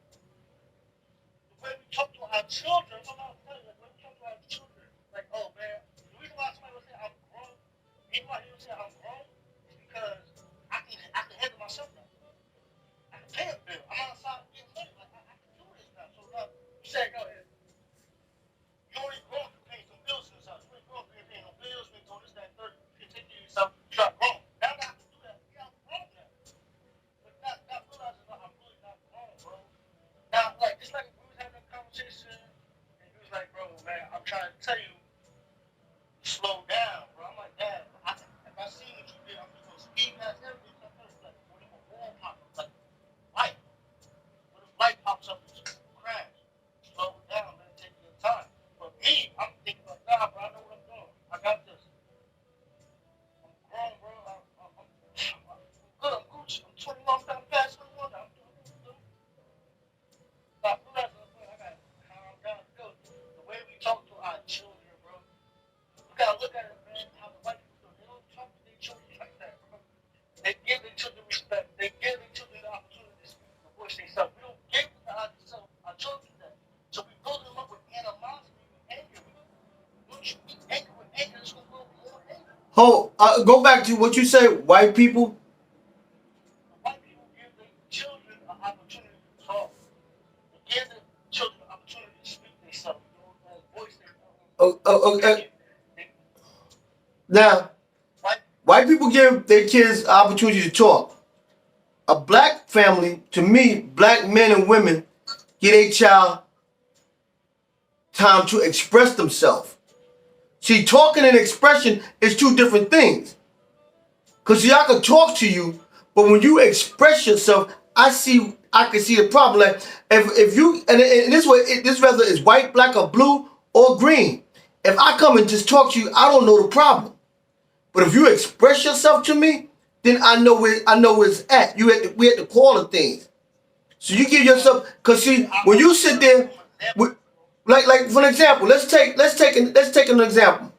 Speaker 3: the way we talk to our children, I'm not telling you, like, the way we talk to our children, like, oh, man, the reason why somebody would say I'm grown, the reason why he would say I'm grown is because I can handle myself now. I can pay a bill. I'm outside being funny. Like, I can do this now. So, you say, yo, you only grown for paying some bills in this house. You ain't grown for paying no bills, you ain't doing this, that, and third. You can take care of yourself. You're not grown. Now that I can do that, yeah, I'm grown now. But not realizing that I'm really not grown, bro. Now, like, just like we was having a conversation, and he was like, bro, man, I'm trying to tell you, slow down, bro. I'm like, Dad, if I see what you did, I'm just gonna speed past everything. So I'm like, what if a wall pop up? Like, light. voice themselves. We don't give our children that. So we build them up with animosity and anger. Once you eat anger with anger, it's going to build more anger.
Speaker 1: Go back to what you said. White people.
Speaker 3: White people give their children an opportunity to talk. They give their children an opportunity to speak themselves. Voice their
Speaker 1: Now,
Speaker 3: White
Speaker 1: white people give their kids opportunity to talk. A black family, to me, black men and women, give a child time to express themselves. See, talking and expression is two different things. Cause see, I can talk to you, but when you express yourself, I can see the problem. Like if you and this way, this whether it's white, black, or blue or green. If I come and just talk to you, I don't know the problem. But if you express yourself to me, then I know where it's at. We at the core of things. So you give yourself, cause see, when you sit there, like for example, let's take an example.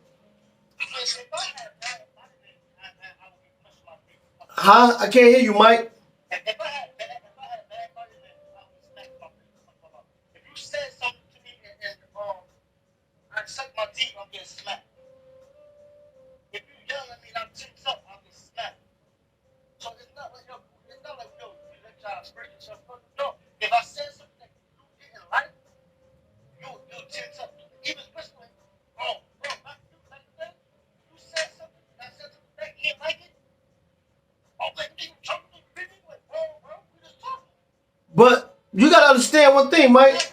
Speaker 1: Huh? I can't hear you, Mike.
Speaker 3: If I had bad money, I would smack my face. If you said something to me and I suck my teeth, I'm getting smacked. If you yell at me and I'm tense up, I'm getting smacked. So it's not like yo, you let y'all express yourself. No. If I said something that you didn't like, you'll tense up. Even especially bro, like that. You said something, and I said something that you didn't like it. Oh, like you talking to me, like bro, we just talking.
Speaker 1: But you gotta understand one thing, Mike.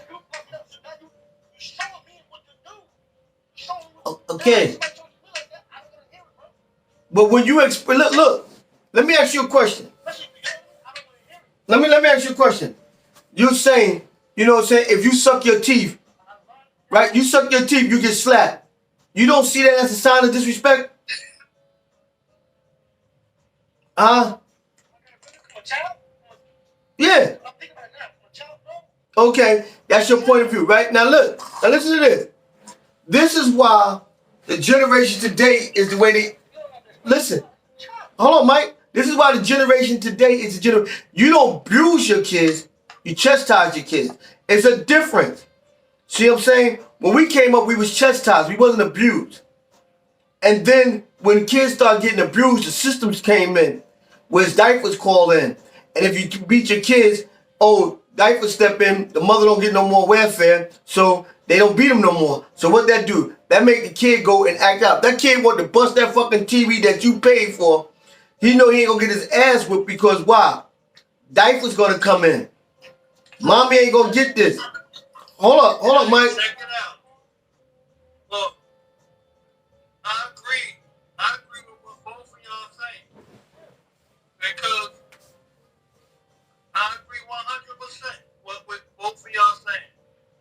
Speaker 1: Okay. But when you look, let me ask you a question. Let me ask you a question. You're saying, you know what I'm saying, if you suck your teeth, right? You suck your teeth, you get slapped. You don't see that as a sign of disrespect? Huh? Yeah. Okay, that's your point of view, right? Now look, now listen to this. This is why the generation today is the way they listen. Hold on, Mike. This is why the generation today is the generation. You don't abuse your kids, you chastise your kids. It's a difference. See what I'm saying? When we came up, we was chastised. We wasn't abused. And then when kids started getting abused, the systems came in, where diapers called in. And if you beat your kids, diapers step in, the mother don't get no more welfare, so they don't beat them no more. So what that do? That make the kid go and act out. That kid want to bust that fucking TV that you paid for. He know he ain't gonna get his ass whipped because why? Diapers gonna come in. Mommy ain't gonna get this. Hold up, Mike.
Speaker 2: Check it out. Look, I agree with what both of y'all saying. Because I agree 100% with both of y'all saying.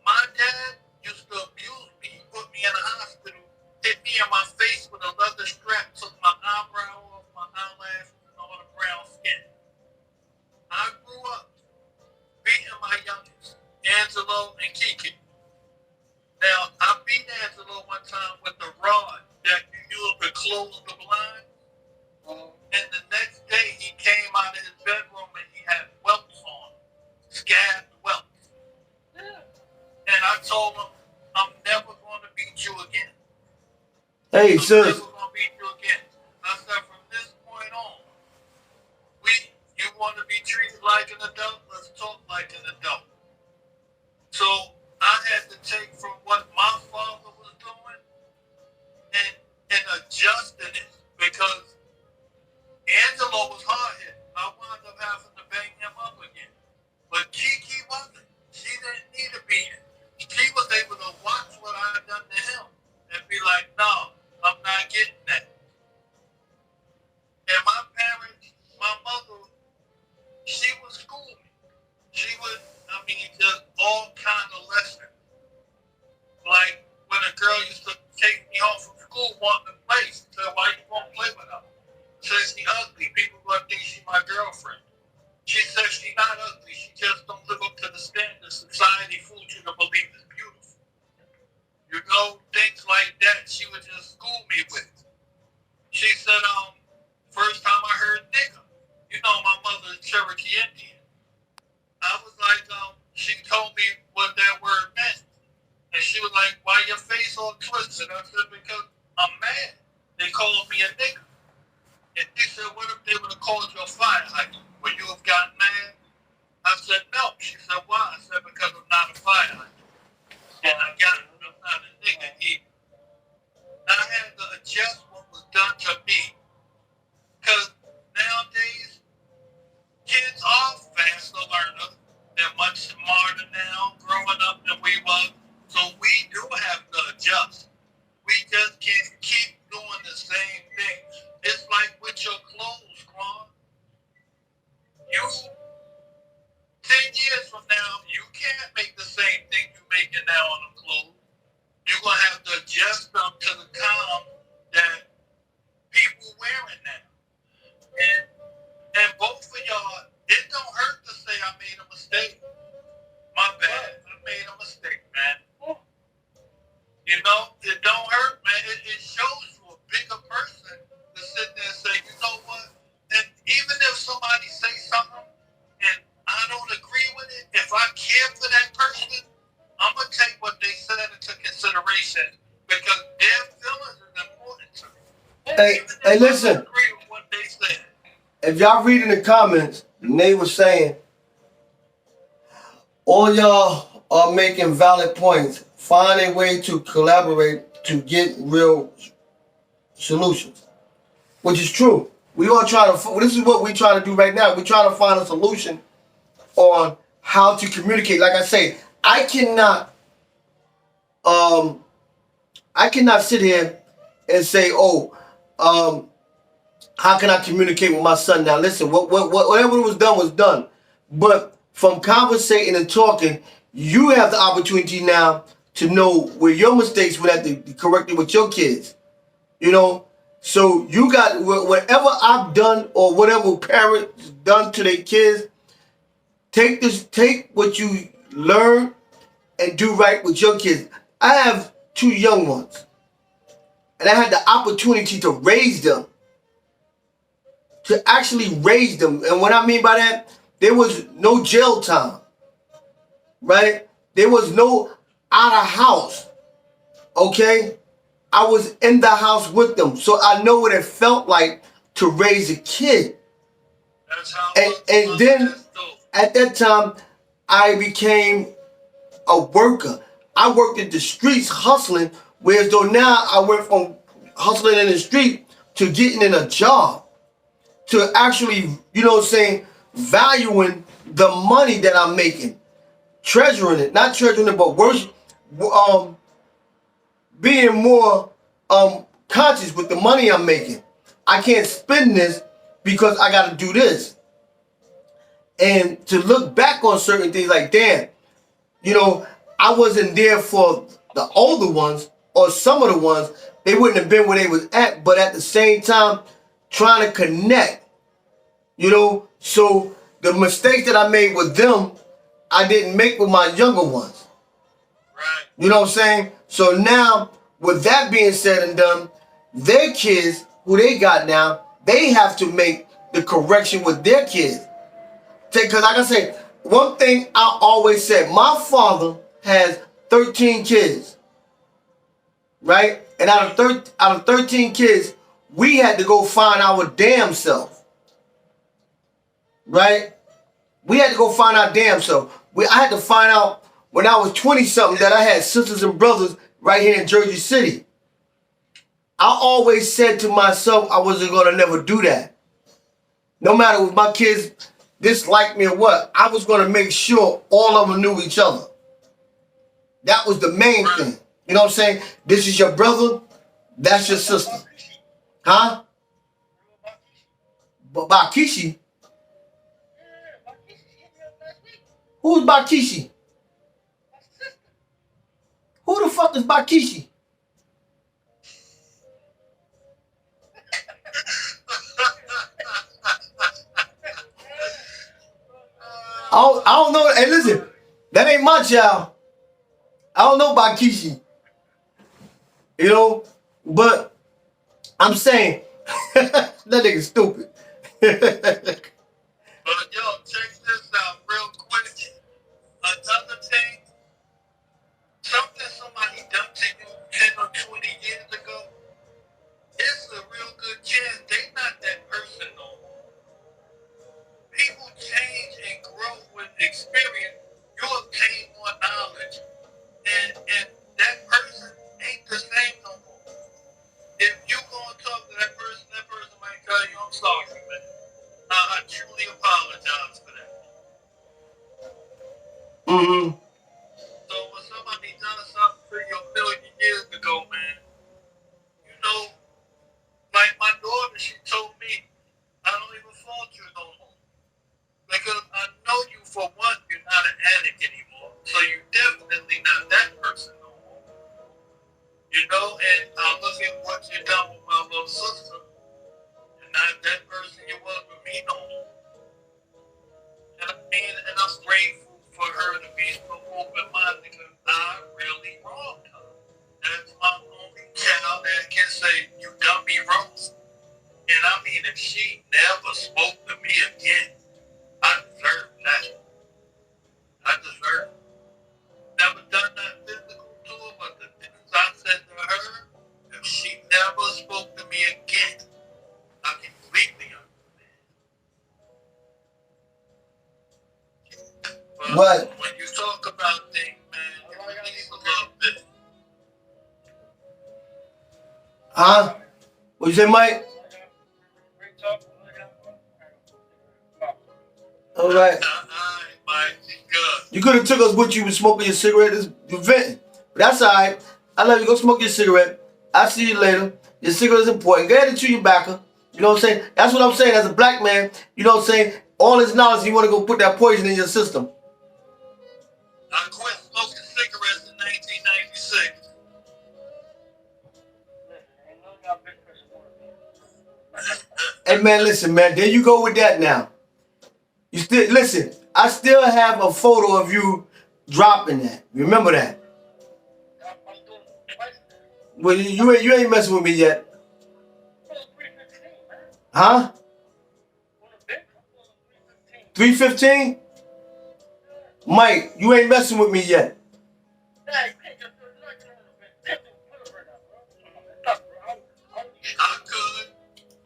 Speaker 2: My dad used to abuse me. He put me in the hospital, hit me in my face with a leather strap, took my eyebrow off, my eyelash, and all the brown skin. I grew up beating my youngest, Angelo and Kiki. Now, I beat Angelo one time with the rod that you use to close the blind. And the next day, he came out of his bedroom and he had welts on, scabbed welts. And I told him, I'm never going to beat you again.
Speaker 1: Hey,
Speaker 2: I'm
Speaker 1: sis.
Speaker 2: never going to beat you again. I said, from this point on, you want to be treated like an adult? Let's talk like an adult. So I had to take from what my father was doing and adjusting it because Angelo was hard-hit. I wound up having to bang him up again. But Kiki wasn't. She didn't need a beating. She was able to watch what I had done to him and be like, no, I'm not getting that. And my parents, my mother, she would school me. She would, twisted. I said, because I'm mad. They called me a nigga. And she said, what if they would have called you a fire hydrant? Would you have gotten mad? I said, no. She said, why? I said, because I'm not a fire hydrant. And I got it. I'm not a nigga either. I had to adjust what was done to me. Because nowadays, kids are faster learners. They're much smarter now, growing up than we were. So we do have to adjust. We just can't keep doing the same thing. It's like with your clothes, Quan. You, 10 years from now, you can't make the same thing you're making now on the clothes. You're going to have to adjust them to the time that people wearing now. And both of y'all, it don't hurt to say I made a mistake. My bad. I made a mistake, man. You know, it don't hurt, man. It shows you a bigger person to sit there and say, you know what? And even if somebody say something and I don't agree with it, if I care for that person, I'm going to take what they said into consideration because their feelings is important to me.
Speaker 1: Hey, listen.
Speaker 2: I don't agree with what they said.
Speaker 1: If y'all read in the comments, they were saying, all y'all are making valid points. Find a way to collaborate to get real solutions. Which is true. We all try to, this is what we try to do right now. We try to find a solution on how to communicate. Like I say, I cannot sit here and say, how can I communicate with my son? Now listen, whatever was done. But from conversating and talking, you have the opportunity now to know where your mistakes would have to be corrected with your kids. You know? So you got, whatever I've done or whatever parents done to their kids, take what you learn and do right with your kids. I have 2 young ones. And I had the opportunity to raise them. To actually raise them. And what I mean by that, there was no jail time. Right? There was no out of house. Okay? I was in the house with them. So I know what it felt like to raise a kid.
Speaker 2: That's how
Speaker 1: and then at that time, I became a worker. I worked in the streets hustling, whereas though now I went from hustling in the street to getting in a job. To actually, you know what I'm saying, valuing the money that I'm making. Treasuring it. Not treasuring it, but being more conscious with the money I'm making. I can't spend this because I got to do this. And to look back on certain things like, damn, you know, I wasn't there for the older ones or some of the ones. They wouldn't have been where they was at, but at the same time, trying to connect. You know, so the mistakes that I made with them, I didn't make with my younger ones.
Speaker 2: Right.
Speaker 1: You know what I'm saying? So now, with that being said and done, their kids, who they got now, they have to make the correction with their kids. Because like I said, one thing I always said, my father has 13 kids. Right? And out of 13 kids, we had to go find our damn self. Right? We had to go find our damn self. I had to find out when I was 20-something that I had sisters and brothers right here in Jersey City. I always said to myself I wasn't going to never do that. No matter if my kids disliked me or what, I was going to make sure all of them knew each other. That was the main thing. You know what I'm saying? This is your brother, that's your sister. Huh? But Bakishi? Who's Bakishi? Who the fuck is Bakishi? I don't know. Hey, listen, that ain't my child. I don't know Bakishi. You know, but I'm saying that nigga stupid.
Speaker 2: But yo, check this out real quick. Another thing, something somebody done to you 10 or
Speaker 1: Mm-hmm.
Speaker 2: So when somebody done something for you a million years ago, man, you know, like my daughter, she told me, I don't even fault you no more. Because I know you, for one, you're not an addict anymore. So you definitely not that person no more. You know, and I look at what you done with my little sister. You're not that person you was with me no more. And I mean, and I'm grateful for her to be so open-minded because I really wronged her. That's my only child that can say, you done me wrong. And I mean, if she never spoke to me again, I deserve that. I deserve it. Never done that physical to her, but the things I said to her, if she never spoke to me again, I completely understand. But when you talk about things, man, you release a little bit.
Speaker 1: Huh? What you say, Mike? All right. You could have took us with you and smoking your cigarette. It's venting. But that's all right. I love you. Go smoke your cigarette. I'll see you later. Your cigarette is important. Go ahead and chew your backer. You know what I'm saying? That's what I'm saying. As a black man, you know what I'm saying? All this knowledge, you want to go put that poison in your system.
Speaker 2: I quit smoking cigarettes in 1996.
Speaker 1: Hey, man, listen, man. There you go with that now. You still, listen, I still have a photo of you dropping that. Remember that? Well, you ain't messing with me yet. Huh? 315? Mike, you ain't messing with me yet.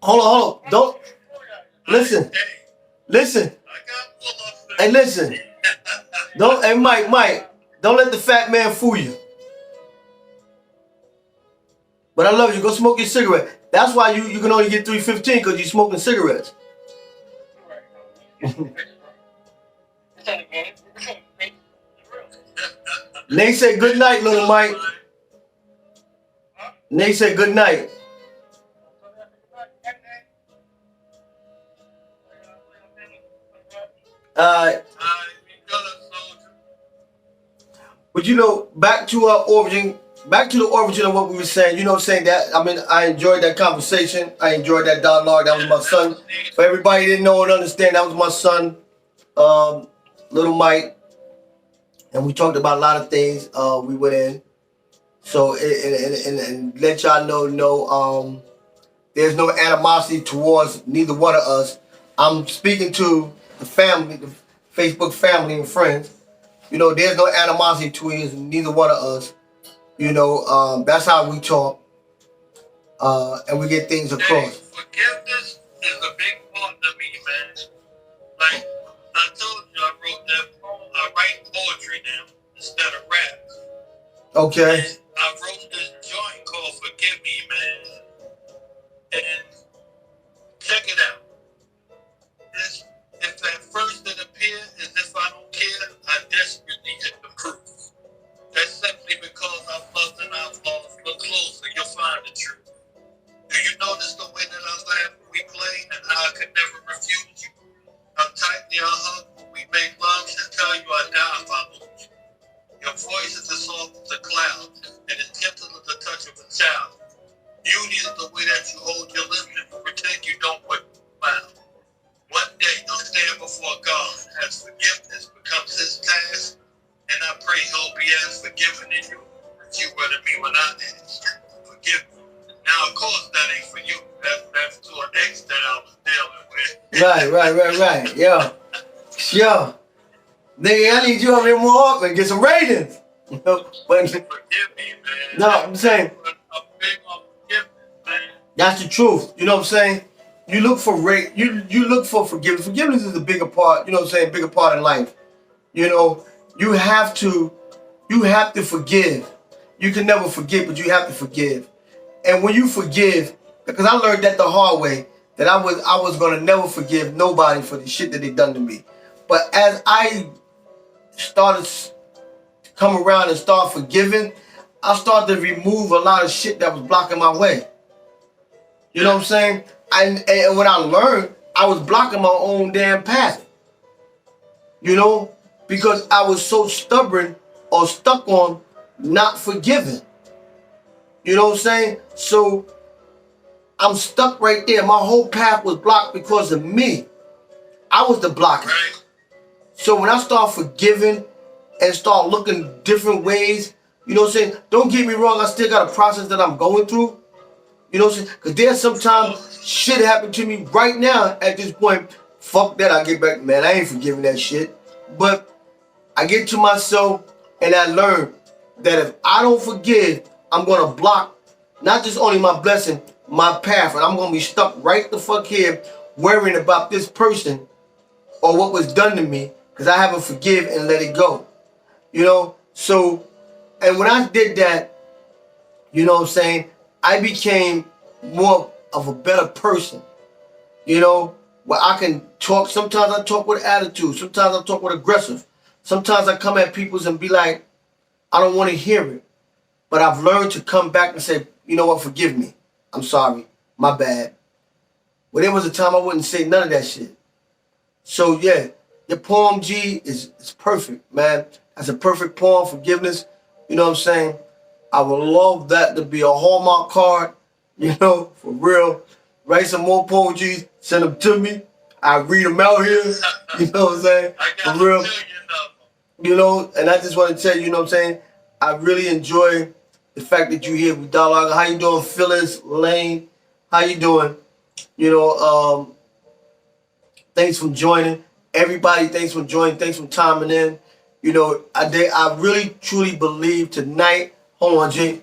Speaker 1: Hold on. Don't. Listen. Hey, listen. Don't. Hey, Mike. Don't let the fat man fool you. But I love you. Go smoke your cigarette. That's why you can only get 315 because you're smoking cigarettes. Nate said good night, little Mike. Nate said good night. But you know, back to the origin of what we were saying. You know what I'm saying? That I mean, I enjoyed that conversation. I enjoyed that dialogue. That was my son. For everybody who didn't know and understand, that was my son, little Mike. And we talked about a lot of things. We went in. So and let y'all know, there's no animosity towards neither one of us. I'm speaking to the family, the Facebook family and friends. You know, there's no animosity between neither one of us. You know, that's how we talk. And we get things across.
Speaker 2: Forgiveness is a big part of me, man. Like I told you, I wrote that poem. I write poetry now instead of rap.
Speaker 1: Okay.
Speaker 2: And I wrote this joint called Forgive Me, Man. And check it out. If at first it appears as if I don't care, I desperately hit the proof. That's simply because I've loved and I've lost. Look closer, you'll find the truth. Do you notice the way that I laugh when we play and how I could never refuse you? How tightly I hug when we make love to tell you I die if I lose you. Your voice is as soft as a cloud and as gentle as the touch of a child. Beauty is the way that you hold your lips and you pretend you don't put mouth. One day you'll stand before God as forgiveness becomes his task, and I pray he'll be as forgiving in you as you were to me when I asked. Forgive me. Now, of course, that ain't for you. That's to an ex that I was dealing with.
Speaker 1: Right. Yo. Nigga, I need you over here more often. Get some ratings. But,
Speaker 2: forgive me, man.
Speaker 1: No, I'm saying.
Speaker 2: I'm big on forgiveness, man.
Speaker 1: That's the truth. You know what I'm saying? You look for you look for forgiveness. Forgiveness is a bigger part, you know what I'm saying, bigger part in life. You know, you have to forgive. You can never forget, but you have to forgive. And when you forgive, because I learned that the hard way, that I was gonna never forgive nobody for the shit that they done to me. But as I started to come around and start forgiving, I started to remove a lot of shit that was blocking my way. You know what I'm saying? And when I learned, I was blocking my own damn path. You know? Because I was so stubborn or stuck on not forgiving. You know what I'm saying? So I'm stuck right there. My whole path was blocked because of me. I was the blocker.
Speaker 2: Right.
Speaker 1: So when I start forgiving and start looking different ways, you know what I'm saying? Don't get me wrong, I still got a process that I'm going through. You know what I'm saying? Because there's sometimes shit happen to me right now at this point. Fuck that, I get back, man, I ain't forgiving that shit. But I get to myself and I learn that if I don't forgive, I'm going to block not just only my blessing, my path. And I'm going to be stuck right the fuck here worrying about this person or what was done to me because I haven't forgive and let it go. You know? So, and when I did that, you know what I'm saying, I became more of a better person. You know? Where I can talk. Sometimes I talk with attitude. Sometimes I talk with aggressive. Sometimes I come at people and be like, I don't want to hear it. But I've learned to come back and say, you know what, forgive me. I'm sorry. My bad. Well, there was a time I wouldn't say none of that shit. So yeah, your poem, G, is perfect, man. That's a perfect poem, forgiveness. You know what I'm saying? I would love that to be a Hallmark card, you know, for real. Write some more poetry, send them to me. I read them out here, you know what I'm saying?
Speaker 2: I got
Speaker 1: For real.
Speaker 2: $1 million of them.
Speaker 1: You know, and I just want to tell you, you know what I'm saying? I really enjoy the fact that you're here with Dialogue. How you doing, Phyllis, Lane? How you doing? You know, thanks for joining. Everybody, thanks for joining. Thanks for timing in. You know, I really, truly believe tonight. Hold on, Jay.